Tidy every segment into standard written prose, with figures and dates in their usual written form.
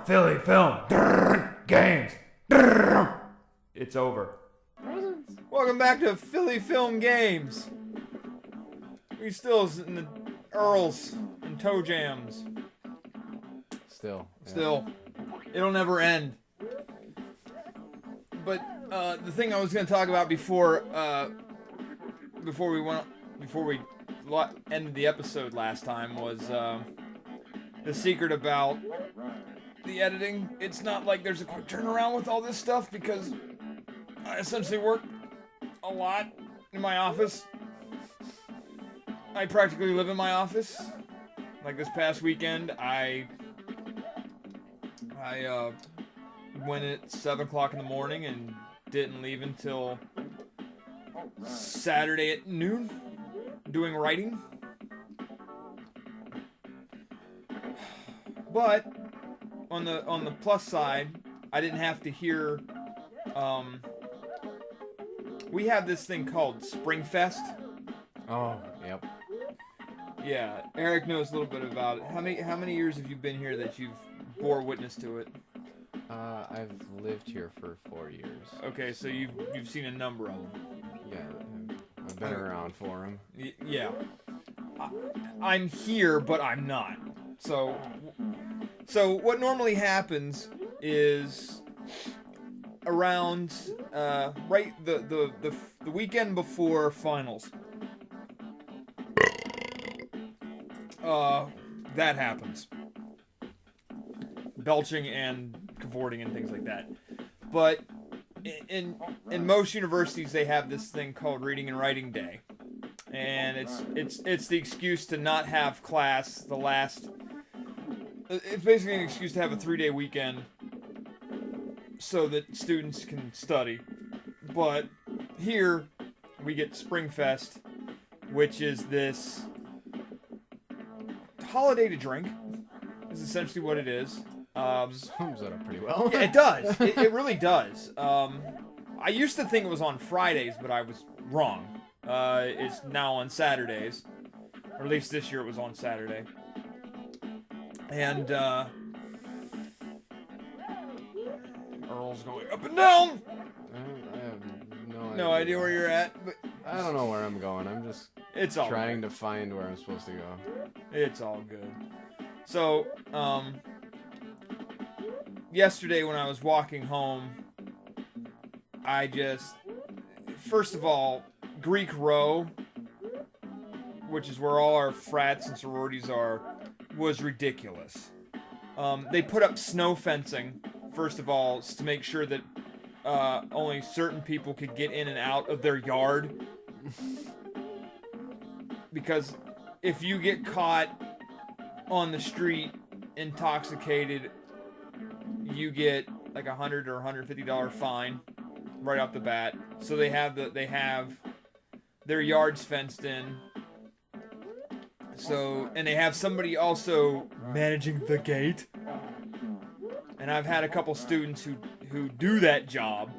Philly Film Games. It's over. Welcome back to Philly Film Games. We still in the Earls and Toe Jams. Still. It'll never end. But the thing I was going to talk about before we ended the episode last time was the secret about the editing. It's not like there's a quick turnaround with all this stuff because I essentially work a lot in my office. I practically live in my office. Like this past weekend, I went at 7 o'clock in the morning and didn't leave until Saturday at noon doing writing. But on the plus side, I didn't have to hear we have this thing called Springfest. Oh, yep. Yeah, Eric knows a little bit about it. How many years have you been here that you've bore witness to it? I've lived here for 4 years. Okay, so you've seen a number of them. Yeah, I've been around for them. Yeah. I'm here, but I'm not. So what normally happens is around right the weekend before finals. That happens. Belching and cavorting and things like that. But in most universities they have this thing called Reading and Writing Day. And it's the excuse to not have class it's basically an excuse to have a 3-day weekend so that students can study. But here we get Springfest, which is this holiday to drink. Is essentially what it is. Sums it up pretty well. Yeah, it does. It really does. I used to think it was on Fridays, but I was wrong. It's now on Saturdays. Or at least this year it was on Saturday. And, Earl's going up and down! I have No idea where you're at, but... I don't know where I'm going. I'm just trying to find where I'm supposed to go. It's all good. So, yesterday when I was walking home, first of all, Greek Row, which is where all our frats and sororities are, was ridiculous. They put up snow fencing, first of all, to make sure that only certain people could get in and out of their yard. Because if you get caught on the street intoxicated, you get like $100 or $150 fine right off the bat. So they have their yards fenced in. So, and they have somebody also managing the gate. And I've had a couple students who do that job.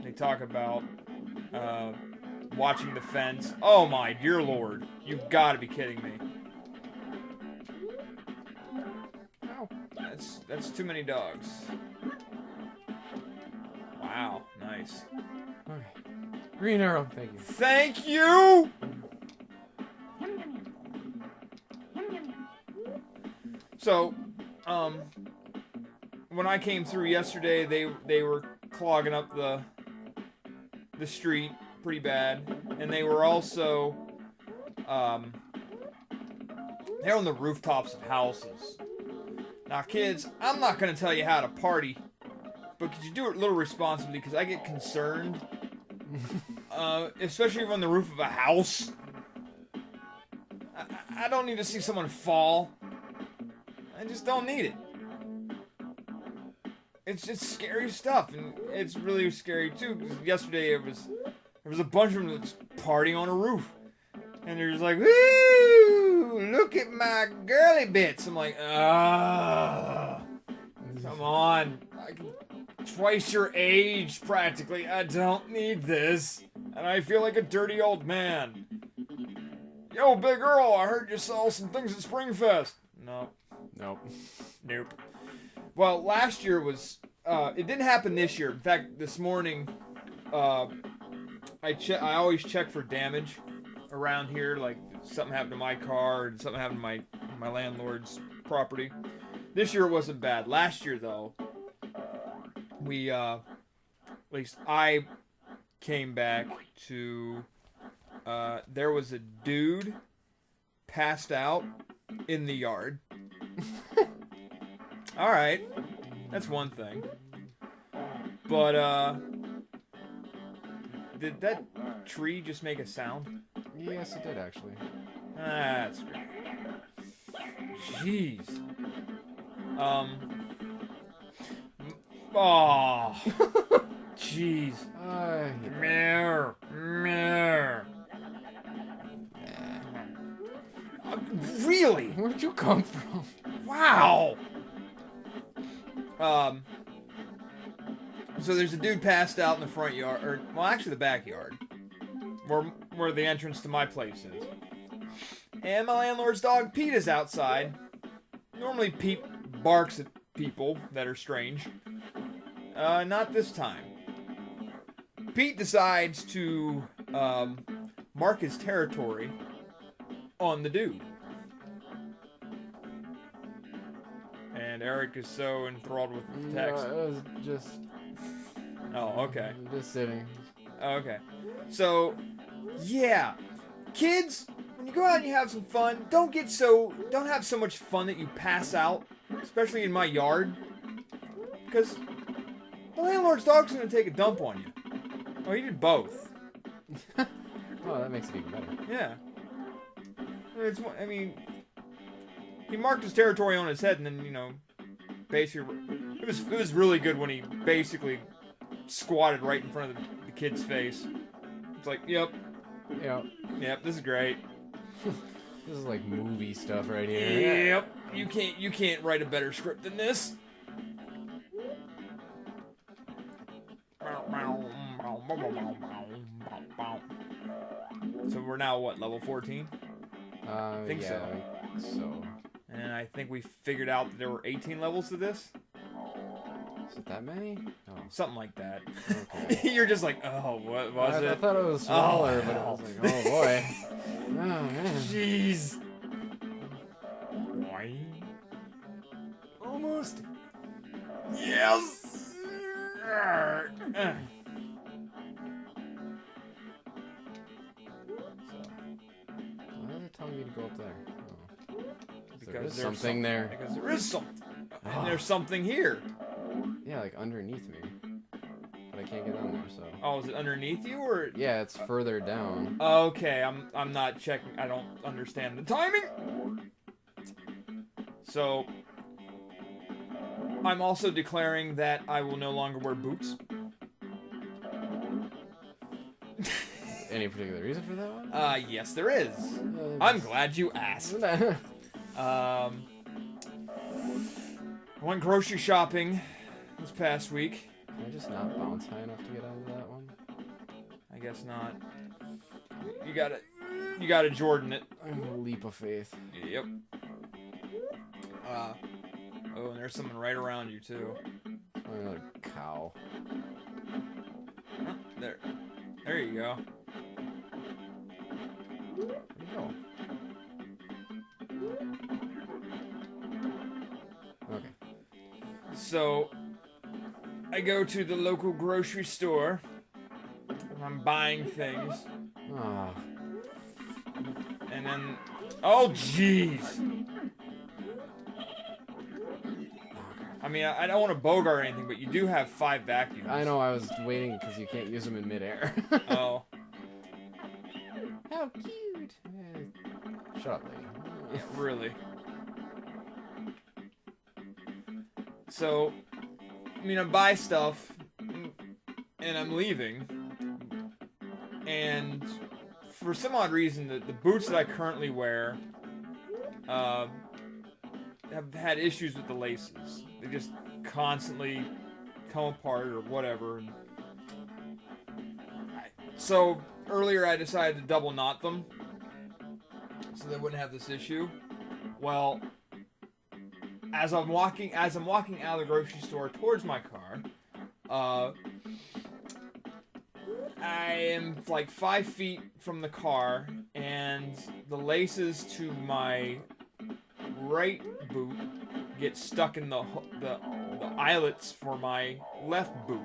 They talk about watching the fence. Oh my dear Lord, you've got to be kidding me. That's too many dogs. Wow, nice. Okay. Green arrow, thank you. Thank you! So, when I came through yesterday, they were clogging up the street pretty bad, and they were also they're on the rooftops of houses. Now, kids, I'm not gonna tell you how to party, but could you do it a little responsibly? Because I get concerned, especially on the roof of a house. I don't need to see someone fall. I just don't need it. It's just scary stuff, and it's really scary too. Because yesterday there was a bunch of them that's partying on a roof, and they're just like, "Woo! Look at my girly bits." I'm like, ah, come on! I'm twice your age practically. I don't need this, and I feel like a dirty old man. Yo, Big Earl, I heard you saw some things at Springfest. No. Nope. Nope. Well, last year was. It didn't happen this year. In fact, this morning, I always check for damage around here. Like something happened to my car, or something happened to my landlord's property. This year it wasn't bad. Last year though, we at least I came back to. There was a dude passed out in the yard. All right, that's one thing. But did that tree just make a sound? Yes, it did actually. That's great. Jeez. Oh. Jeez. Meh. Meh. Really? Where'd you come from? Wow. So there's a dude passed out in the front yard, or well, actually the backyard, where the entrance to my place is. And my landlord's dog Pete is outside. Normally Pete barks at people that are strange. Not this time. Pete decides to mark his territory on the dude. And Eric is so enthralled with the text. No, it was just... Oh, okay. Just sitting. Okay. So, yeah. Kids, when you go out and you have some fun, don't have so much fun that you pass out, especially in my yard. Because the landlord's dog's going to take a dump on you. Oh, he did both. Oh, that makes it even better. Yeah. I mean, he marked his territory on his head and then, basically, it was really good when he basically squatted right in front of the kid's face. It's like, yep, this is great. This is like movie stuff right here. Yep, you can't write a better script than this. So we're now what, level 14? I think so. I think so. And I think we figured out that there were 18 levels to this. Is it that many? Oh. Something like that. Okay. You're just like, oh, what was it? I thought it was smaller, but it was like, oh boy. Oh man. Jeez. Almost. Yes. Why are they telling me to go up there? Oh. Because there's something there. Because there is something. And there's something here. Yeah, like underneath me. But I can't get on there, so. Oh, is it underneath you or? Yeah, it's further down. Okay, I'm not checking. I don't understand the timing. So, I'm also declaring that I will no longer wear boots. Any particular reason for that one? Yes, there is. I'm glad you asked. I went grocery shopping this past week. Can I just not bounce high enough to get out of that one? I guess not. You gotta Jordan it. I'm a leap of faith. Yep. Oh, and there's someone right around you too. Another cow. Oh, there you go. Where'd you go? Okay. So, I go to the local grocery store. And I'm buying things. Ah. And then... Oh, jeez! I mean, I don't want to bogart or anything, but you do have 5 vacuums. I know, I was waiting because you can't use them in midair. Oh. How cute! Shut up, lady. Yeah, really. So, I mean, I buy stuff, and I'm leaving, and for some odd reason, the boots that I currently wear have had issues with the laces. They just constantly come apart or whatever. And so, earlier I decided to double knot them so they wouldn't have this issue. Well, as I'm walking out of the grocery store towards my car, I am like 5 feet from the car, and the laces to my right boot get stuck in the eyelets for my left boot.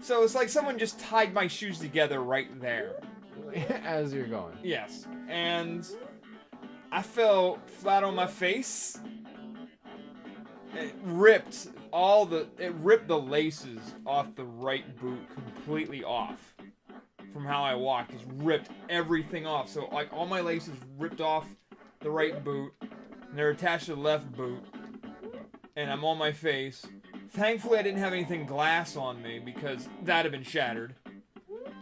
So it's like someone just tied my shoes together right there. As you're going. Yes. And I fell flat on my face. It ripped the laces off the right boot completely off. From how I walked, just ripped everything off. So like all my laces ripped off the right boot, and they're attached to the left boot. And I'm on my face. Thankfully, I didn't have anything glass on me because that'd have been shattered.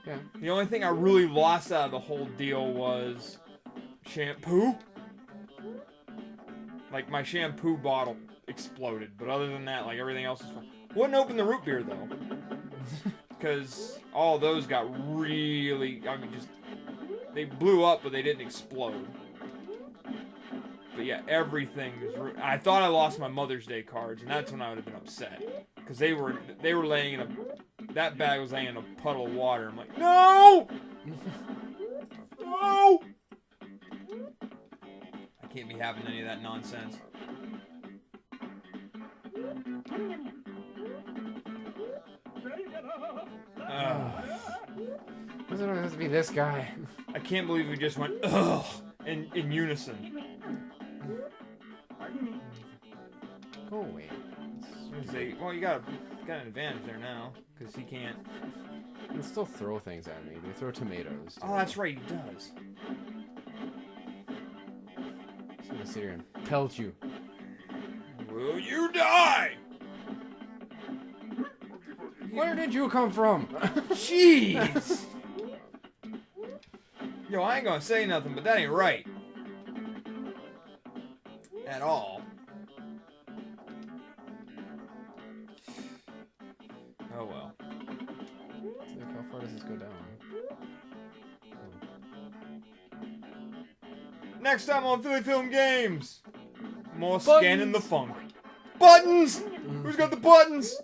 Yeah. The only thing I really lost out of the whole deal was shampoo. Like, my shampoo bottle exploded. But other than that, like, everything else is fine. Wouldn't open the root beer, though. Because all those got really... I mean, just... They blew up, but they didn't explode. But yeah, everything is... I thought I lost my Mother's Day cards, and that's when I would have been upset. Because they were laying in a... That bag was laying in a puddle of water. I'm like, no! No! I can't be having any of that nonsense. Doesn't it have to be this guy? I can't believe we just went, ugh, in unison. Go away. Well, you got an advantage there now, because he can't. He can still throw things at me. They throw tomatoes. Oh, that's right, he does. He's gonna sit here and pelt you. Will you die? Where did you come from? Jeez! Yo, I ain't gonna say nothing, but that ain't right. At all. Oh well. Like, how far does this go down? Next time on Philly Film Games, more scanning the funk. Buttons! Who's got the buttons?